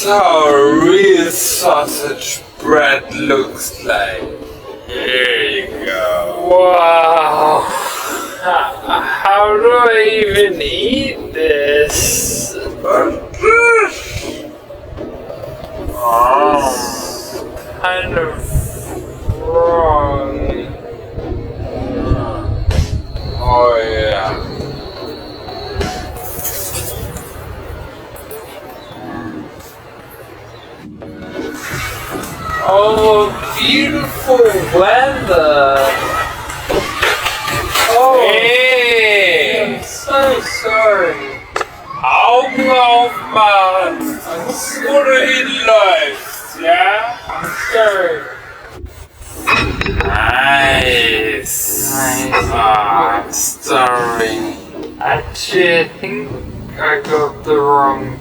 how real sausage bread looks like. Here you go. Wow. How do I even eat this? Kind of wrong. Oh yeah. Oh, beautiful weather. Oh, Hey! I'm so sorry. Augen aufmachen! Oder hinläufst, ja? I'm sorry. Nice! Nice. Story. Actually, I think I got the wrong